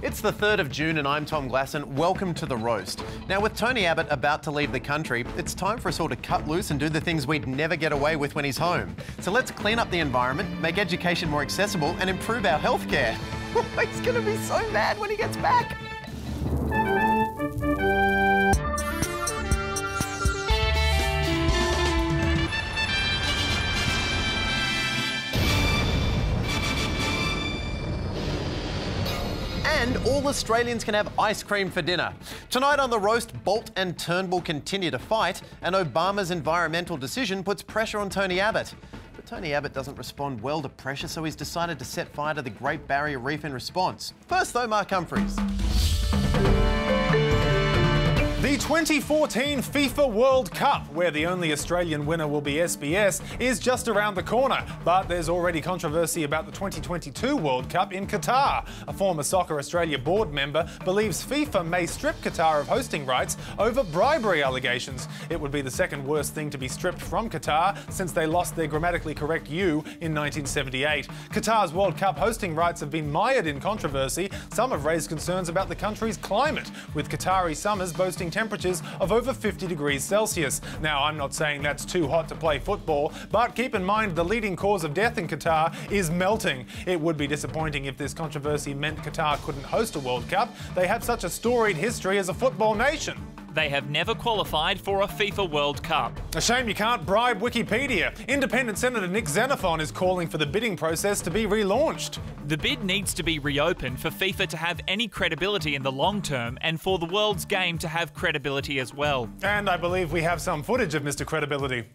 It's the 3rd of June and I'm Tom Glasson. Welcome to The Roast. Now, with Tony Abbott about to leave the country, it's time for us all to cut loose and do the things we'd never get away with when he's home. So let's clean up the environment, make education more accessible and improve our healthcare. It's going to be so bad when he gets back. And all Australians can have ice cream for dinner. Tonight on The Roast, Bolt and Turnbull continue to fight, and Obama's environmental decision puts pressure on Tony Abbott. But Tony Abbott doesn't respond well to pressure, so he's decided to set fire to the Great Barrier Reef in response. First though, Mark Humphries. The 2014 FIFA World Cup, where the only Australian winner will be SBS, is just around the corner. But there's already controversy about the 2022 World Cup in Qatar. A former Soccer Australia board member believes FIFA may strip Qatar of hosting rights over bribery allegations. It would be the second worst thing to be stripped from Qatar since they lost their grammatically correct U in 1978. Qatar's World Cup hosting rights have been mired in controversy. Some have raised concerns about the country's climate, with Qatari summers boasting temperatures of over 50 degrees Celsius. Now, I'm not saying that's too hot to play football, but keep in mind the leading cause of death in Qatar is melting. It would be disappointing if this controversy meant Qatar couldn't host a World Cup. They have such a storied history as a football nation. They have never qualified for a FIFA World Cup. A shame you can't bribe Wikipedia. Independent Senator Nick Xenophon is calling for the bidding process to be relaunched. The bid needs to be reopened for FIFA to have any credibility in the long term and for the world's game to have credibility as well. And I believe we have some footage of Mr. Credibility.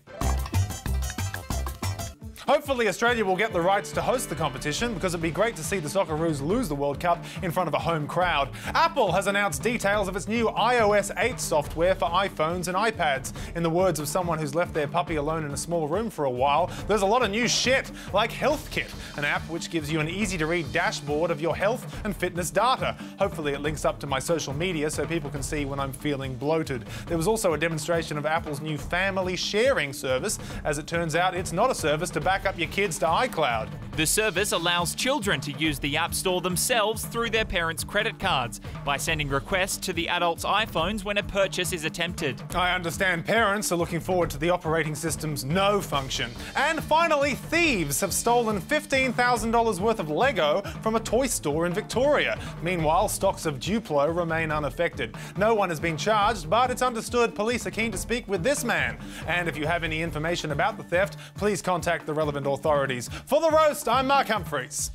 Hopefully Australia will get the rights to host the competition, because it'd be great to see the Socceroos lose the World Cup in front of a home crowd. Apple has announced details of its new iOS8 software for iPhones and iPads. In the words of someone who's left their puppy alone in a small room for a while, there's a lot of new shit, like Health Kit, an app which gives you an easy-to-read dashboard of your health and fitness data. Hopefully it links up to my social media so people can see when I'm feeling bloated. There was also a demonstration of Apple's new family sharing service. As it turns out, it's not a service to back up your kids to iCloud. The service allows children to use the App Store themselves through their parents' credit cards by sending requests to the adults' iPhones when a purchase is attempted. I understand parents are looking forward to the operating system's no function. And finally, thieves have stolen $15,000 worth of Lego from a toy store in Victoria. Meanwhile, stocks of Duplo remain unaffected. No one has been charged, but it's understood police are keen to speak with this man. And if you have any information about the theft, please contact the relevant authorities. For The Roast, I'm Mark Humphries.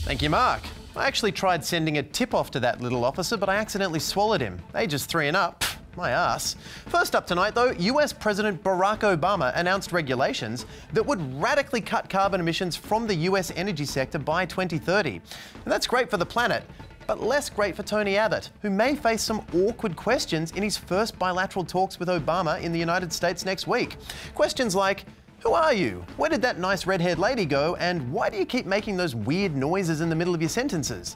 Thank you, Mark. I actually tried sending a tip-off to that little officer, but I accidentally swallowed him. Ages 3 and up. My ass. First up tonight, though, US President Barack Obama announced regulations that would radically cut carbon emissions from the US energy sector by 2030. And that's great for the planet, but less great for Tony Abbott, who may face some awkward questions in his first bilateral talks with Obama in the United States next week. Questions like, who are you? Where did that nice red-haired lady go? And why do you keep making those weird noises in the middle of your sentences?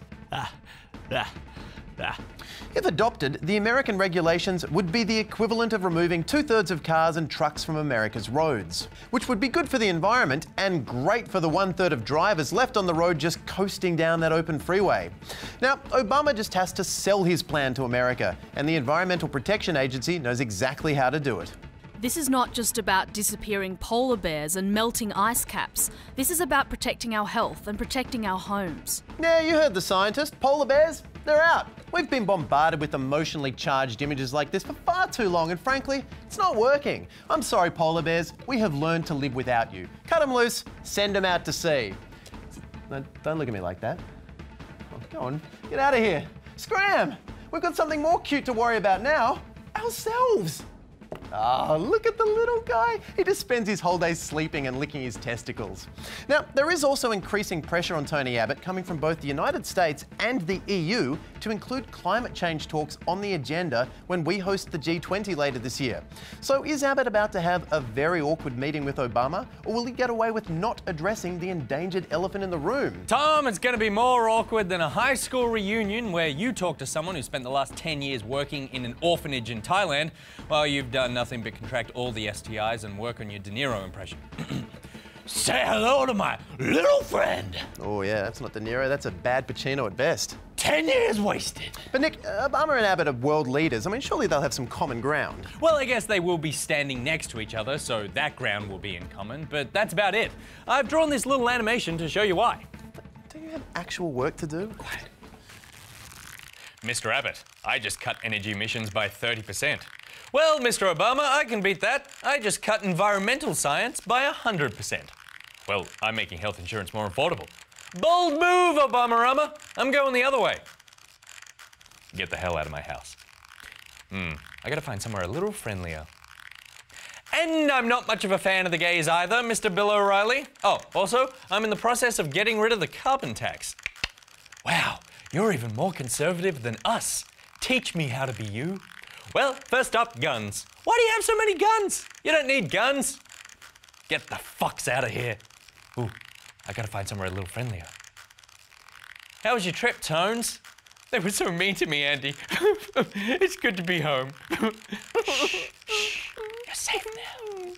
If adopted, the American regulations would be the equivalent of removing 2/3 of cars and trucks from America's roads, which would be good for the environment and great for the 1/3 of drivers left on the road just coasting down that open freeway. Now, Obama just has to sell his plan to America, and the Environmental Protection Agency knows exactly how to do it. This is not just about disappearing polar bears and melting ice caps. This is about protecting our health and protecting our homes. Yeah, you heard the scientist. Polar bears, they're out. We've been bombarded with emotionally charged images like this for far too long, and frankly, it's not working. I'm sorry, polar bears. We have learned to live without you. Cut them loose, send them out to sea. No, don't look at me like that. Oh, go on, get out of here. Scram! We've got something more cute to worry about now. Ourselves. Oh, look at the little guy. He just spends his whole day sleeping and licking his testicles. Now, there is also increasing pressure on Tony Abbott coming from both the United States and the EU to include climate change talks on the agenda when we host the G20 later this year. So is Abbott about to have a very awkward meeting with Obama, or will he get away with not addressing the endangered elephant in the room? Tom, it's going to be more awkward than a high school reunion where you talk to someone who spent the last 10 years working in an orphanage in Thailand while you've done nothing but contract all the STIs and work on your De Niro impression. Say hello to my little friend. Oh yeah, that's not De Niro, that's a bad Pacino at best. 10 years wasted. But Nick, Obama and Abbott are world leaders. I mean, surely they'll have some common ground. Well, I guess they will be standing next to each other, so that ground will be in common, but that's about it. I've drawn this little animation to show you why. Do you have actual work to do? Quiet. Mr. Abbott, I just cut energy emissions by 30%. Well, Mr. Obama, I can beat that. I just cut environmental science by 100%. Well, I'm making health insurance more affordable. Bold move, Obama-rama. I'm going the other way. Get the hell out of my house. I gotta find somewhere a little friendlier. And I'm not much of a fan of the gays either, Mr. Bill O'Reilly. Oh, also, I'm in the process of getting rid of the carbon tax. Wow, you're even more conservative than us. Teach me how to be you. Well, first up, guns. Why do you have so many guns? You don't need guns. Get the fucks out of here. Ooh, I gotta find somewhere a little friendlier. How was your trip, Tones? They were so mean to me, Andy. It's good to be home. Shh, shh. You're safe now.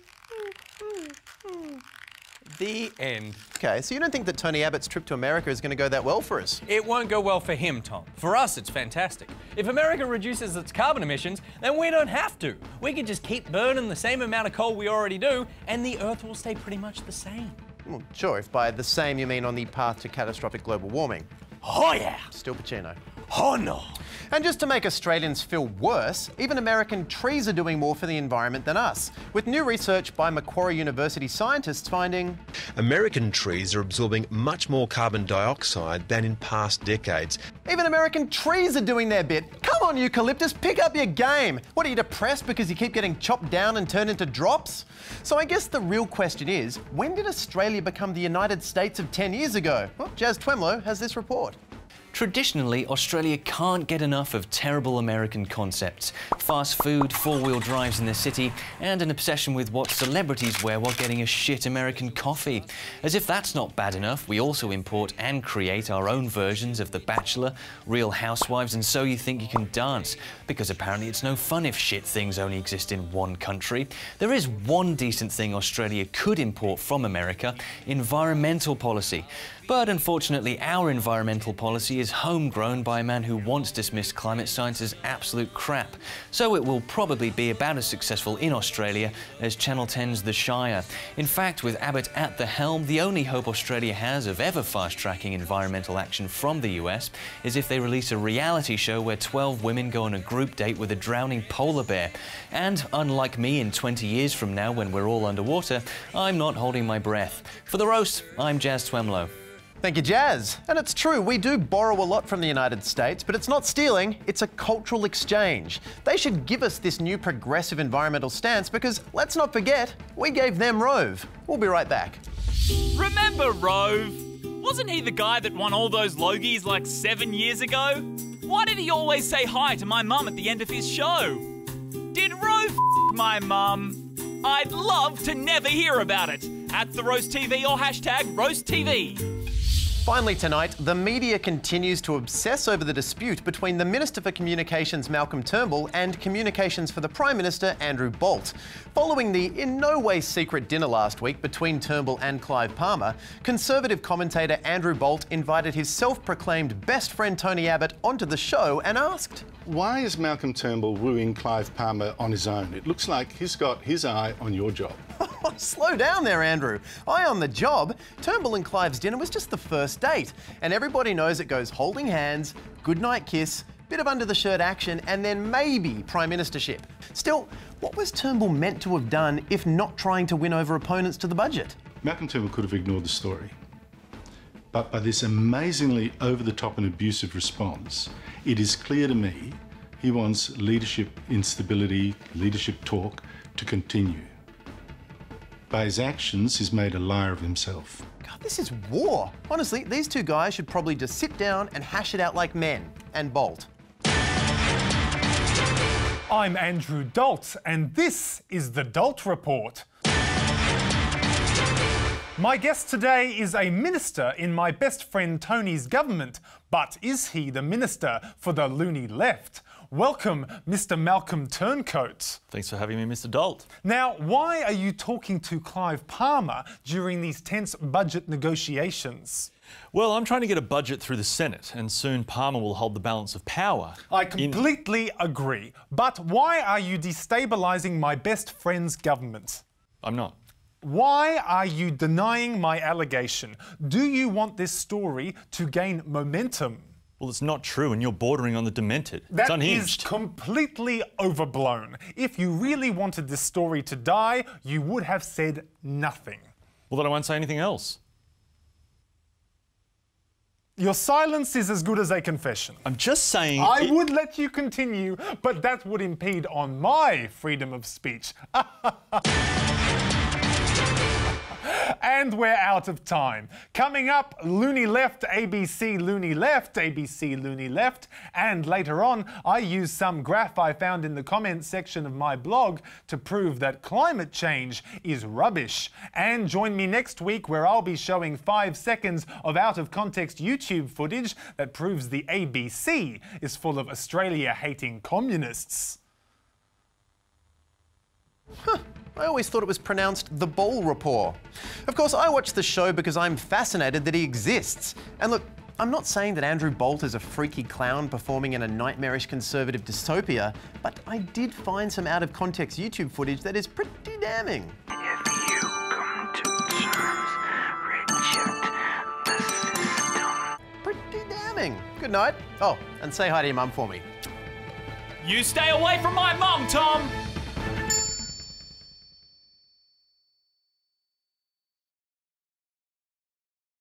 The end. Okay, so you don't think that Tony Abbott's trip to America is going to go that well for us? It won't go well for him, Tom. For us, it's fantastic. If America reduces its carbon emissions, then we don't have to. We can just keep burning the same amount of coal we already do, and the Earth will stay pretty much the same. Well, sure, if by the same you mean on the path to catastrophic global warming. Oh, yeah. Still Pacino. Oh, no. And just to make Australians feel worse, even American trees are doing more for the environment than us, with new research by Macquarie University scientists finding American trees are absorbing much more carbon dioxide than in past decades. even American trees are doing their bit. Come on, eucalyptus, pick up your game. What, are you depressed because you keep getting chopped down and turned into drops? So I guess the real question is, when did Australia become the United States of 10 years ago? Well, Jazz Twemlow has this report. Traditionally, Australia can't get enough of terrible American concepts. Fast food, four-wheel drives in the city, and an obsession with what celebrities wear while getting a shit American coffee. As if that's not bad enough, we also import and create our own versions of The Bachelor, Real Housewives, and So You Think You Can Dance. Because apparently it's no fun if shit things only exist in one country. There is one decent thing Australia could import from America: environmental policy. But unfortunately, our environmental policy is homegrown by a man who once dismissed climate science as absolute crap. So it will probably be about as successful in Australia as Channel 10's The Shire. In fact, with Abbott at the helm, the only hope Australia has of ever fast-tracking environmental action from the US is if they release a reality show where 12 women go on a group date with a drowning polar bear. And unlike me in 20 years from now when we're all underwater, I'm not holding my breath. For The Roast, I'm Jazz Twemlow. Thank you, Jazz. And it's true, we do borrow a lot from the United States, but it's not stealing, it's a cultural exchange. They should give us this new progressive environmental stance because, let's not forget, we gave them Rove. We'll be right back. Remember Rove? Wasn't he the guy that won all those Logies like 7 years ago? Why did he always say hi to my mum at the end of his show? Did Rove my mum? I'd love to never hear about it. At The Roast TV or hashtag RoastTV. Finally tonight, the media continues to obsess over the dispute between the Minister for Communications Malcolm Turnbull and Communications for the Prime Minister Andrew Bolt. Following the in no way secret dinner last week between Turnbull and Clive Palmer, Conservative commentator Andrew Bolt invited his self-proclaimed best friend Tony Abbott onto the show and asked, "Why is Malcolm Turnbull wooing Clive Palmer on his own? It looks like he's got his eye on your job." Slow down there, Andrew. Eye on the job. Turnbull and Clive's dinner was just the first date, and everybody knows it goes holding hands, goodnight kiss, bit of under-the-shirt action, and then maybe Prime Ministership. Still, what was Turnbull meant to have done if not trying to win over opponents to the budget? Malcolm Turnbull could have ignored the story. But by this amazingly over-the-top and abusive response, it is clear to me he wants leadership instability, leadership talk to continue. By his actions, he's made a liar of himself. God, this is war. Honestly, these two guys should probably just sit down and hash it out like men. And Bolt. I'm Andrew Dolt, and this is the Dolt Report. My guest today is a minister in my best friend Tony's government, but is he the minister for the loony left? Welcome, Mr. Malcolm Turncoat. Thanks for having me, Mr. Dolt. Now, why are you talking to Clive Palmer during these tense budget negotiations? Well, I'm trying to get a budget through the Senate, and soon Palmer will hold the balance of power. I completely agree. But why are you destabilising my best friend's government? I'm not. Why are you denying my allegation? Do you want this story to gain momentum? Well, it's not true, and you're bordering on the demented. That it's unhinged. is completely overblown. If you really wanted this story to die, you would have said nothing. Well, then I won't say anything else. Your silence is as good as a confession. I'm just saying... I would let you continue, but that would impede on my freedom of speech. And we're out of time. Coming up, Loony Left, ABC Loony Left, ABC Loony Left. And later on, I use some graph I found in the comments section of my blog to prove that climate change is rubbish. And join me next week where I'll be showing 5 seconds of out-of-context YouTube footage that proves the ABC is full of Australia-hating communists. Huh. I always thought it was pronounced the Ball Rapport. Of course, I watch the show because I'm fascinated that he exists. And look, I'm not saying that Andrew Bolt is a freaky clown performing in a nightmarish conservative dystopia, but I did find some out-of-context YouTube footage that is pretty damning. If you come to terms, reject the system. Pretty damning. Good night. Oh, and say hi to your mum for me. You stay away from my mum, Tom!